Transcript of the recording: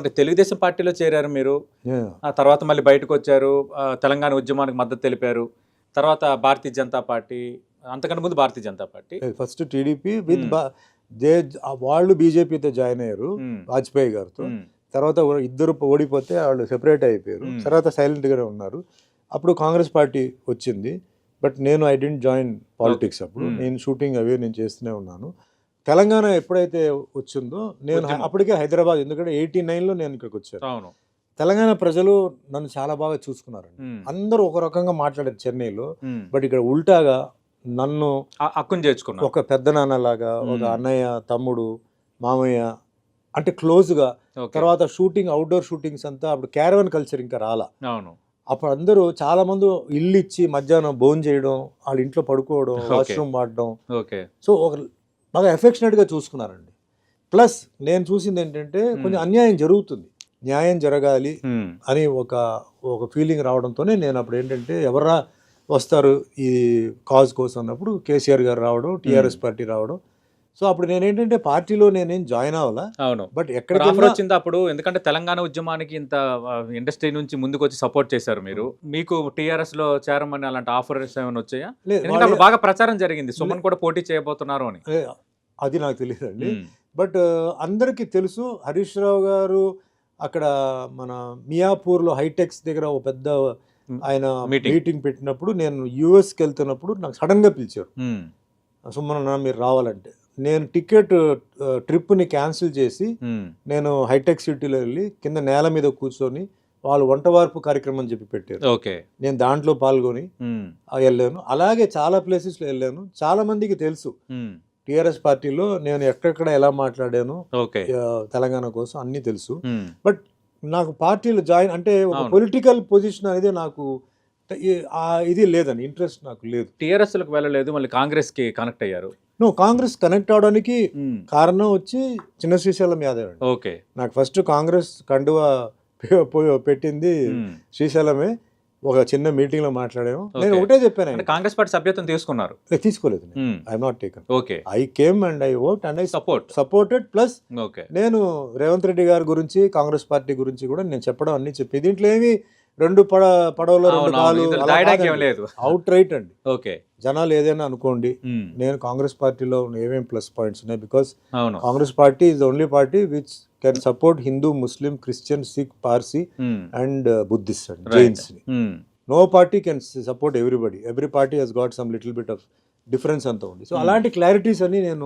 అంటే తెలుగుదేశం పార్టీలో చేరారు మీరు. యాహ్! ఆ తర్వాత మళ్ళీ బయటకొచ్చారు. తెలంగాణ ఉద్యమానికి మద్దతు తెలిపారు. తర్వాత భారతీయ జనతా పార్టీ, అంతకన్నా ముందు Bharatiya Janata party. First TDP with hmm. They వాళ్ళు బీజేపీతో జాయిన్ అయ్యారు హ్మ్. వాజ్పేయి గారితో. హ్మ్. తర్వాత ఇద్దరు ఓడిపోతే వాళ్ళు సెపరేట్ అయిపోయారు. Hmm. తర్వాత సైలెంట్గానే ఉన్నారు. అప్పుడు కాంగ్రెస్ పార్టీ వచ్చింది. బట్ నేను ఐ డెంట్ జాయిన్ పాలిటిక్స్ అప్పుడు. Hmm. నేను షూటింగ్ అవి నేను చేస్తూనే ఉన్నాను. తెలంగాణ ఎప్పుడైతే వచ్చిందో నేను ఉద్యమం. అప్పటికే హైదరాబాద్, ఎందుకంటే 89లో నేను ఇక్కడికి వచ్చాను. అవును. తెలంగాణ ప్రజలు నన్ను చాలా బాగా చూసుకున్నారండి. Hmm. అందరూ ఒక రకంగా మాట్లాడారు చెన్నైలో. Hmm. బట్ ఇక్కడ ఉల్టాగా నన్ను హక్కును చేర్చుకున్నారు. ఒక పెద్ద నాన్నలాగా, ఒక Hmm. అన్నయ్య, తమ్ముడు, మామయ్య అంటే క్లోజ్గా. Okay. తర్వాత షూటింగ్, అవుట్డోర్ షూటింగ్స్ అంతా అప్పుడు క్యారవన్ కల్చర్ ఇంకా రాలా. అవును. అప్పుడు అందరూ చాలా మంది ఇల్లు ఇచ్చి మధ్యాహ్నం భోజనం చేయడం, వాళ్ళ ఇంట్లో పడుకోవడం, Okay. వాష్రూమ్ వాడడం. ఓకే. సో ఒక బాగా ఎఫెక్షనేట్గా చూసుకున్నారండి. ప్లస్ నేను చూసింది ఏంటంటే కొంచెం అన్యాయం జరుగుతుంది, న్యాయం జరగాలి Hmm. అని ఒక ఫీలింగ్ రావడంతోనే నేను అప్పుడు ఏంటంటే ఎవరా వస్తారు ఈ కాజ్ కోసం అన్నప్పుడు కేసీఆర్ గారు రావడం, టీఆర్ఎస్ పార్టీ రావడం. సో అప్పుడు నేనేంటంటే పార్టీలో నేనేం జాయిన్ అవ్వాలా. అవును. బట్ ఆఫర్ ఎక్కడికి వచ్చింది అప్పుడు, ఎందుకంటే తెలంగాణ ఉద్యమానికి ఇంత ఇండస్ట్రీ నుంచి ముందుకు వచ్చి సపోర్ట్ చేశారు మీరు. మీకు టీఆర్ఎస్ లో చేరమని అలాంటి ఆఫర్స్ ఏమైనా వచ్చాయా? లేదు, ఎందుకంటే అప్పుడు బాగా ప్రచారం జరిగింది సుమన్ కూడా పోటీ చేయబోతున్నారు అని. అది నాకు తెలియదండి. Hmm. బట్ అందరికీ తెలుసు హరీష్ రావు గారు అక్కడ మన మియాపూర్లో హైటెక్స్ దగ్గర ఒక పెద్ద ఆయన మీటింగ్ పెట్టినప్పుడు నేను యూఎస్కి వెళ్తున్నప్పుడు నాకు సడన్గా పిలిచారు. Hmm. సుమన్ మీరు రావాలంటే నేను టికెట్ ట్రిప్ని క్యాన్సిల్ చేసి Hmm. నేను హైటెక్ సిటీలో వెళ్ళి కింద నేల మీద కూర్చొని వాళ్ళు వంట వార్పు కార్యక్రమం అని చెప్పి పెట్టారు. ఓకే. నేను దాంట్లో పాల్గొని Hmm. వెళ్ళాను. అలాగే చాలా ప్లేసెస్లో వెళ్ళాను. చాలా మందికి తెలుసు Hmm. టీఆర్ఎస్ పార్టీలో నేను ఎక్కడెక్కడ ఎలా మాట్లాడాను ఓకే. తెలంగాణ కోసం అన్నీ తెలుసు. Hmm. బట్ నాకు పార్టీలో జాయిన్ అంటే ఒక అవును. పొలిటికల్ పొజిషన్ అనేది నాకు ఇది లేదండి, ఇంట్రెస్ట్ నాకు లేదు. టీఆర్ఎస్ లకు వెళ్ళలేదు, మళ్ళీ కాంగ్రెస్ కి కనెక్ట్ అయ్యారు. నువ్వు కాంగ్రెస్ కనెక్ట్ అవడానికి Hmm. కారణం వచ్చి చిన్న శ్రీశైలం యాదవ్ అండి. ఓకే. నాకు ఫస్ట్ కాంగ్రెస్ కండువా పెట్టింది Hmm. శ్రీశైలమే. ఒక చిన్న మీటింగ్లో మాట్లాడాము. నేను Okay. ఒకటే చెప్పాను, అంటే కాంగ్రెస్ పార్టీ సభ్యత్వం తీసుకున్నారు. తీసుకోలేదు, Hmm. I'm not taken. Okay. I came and I work and I support. Supported. Plus okay. నేను రేవంత్ రెడ్డి గారి గురించి, కాంగ్రెస్ పార్టీ గురించి కూడా నేను చెప్పడం అన్ని చెప్పి, దీంట్లో ఏమి రెండు పడవలో రెండు కాలు దాయడానికి ఏం లేదు. అవుట్ రైట్ అండి. ఓకే. జనాలు ఏదైనా అనుకోండి, Hmm. నేను కాంగ్రెస్ పార్టీలో ఏమేమి ప్లస్ పాయింట్స్ ఉన్నాయి, బికాస్ అవును. Congress party is the only party which can support Hindu, Muslim, Christian, Sikh, Parsi Hmm. And Buddhist and Right. Jains. Hmm. No party can support everybody. Every party has got some little bit of difference అంతా ఉంది. So అలాంటి clarities అన్ని నేను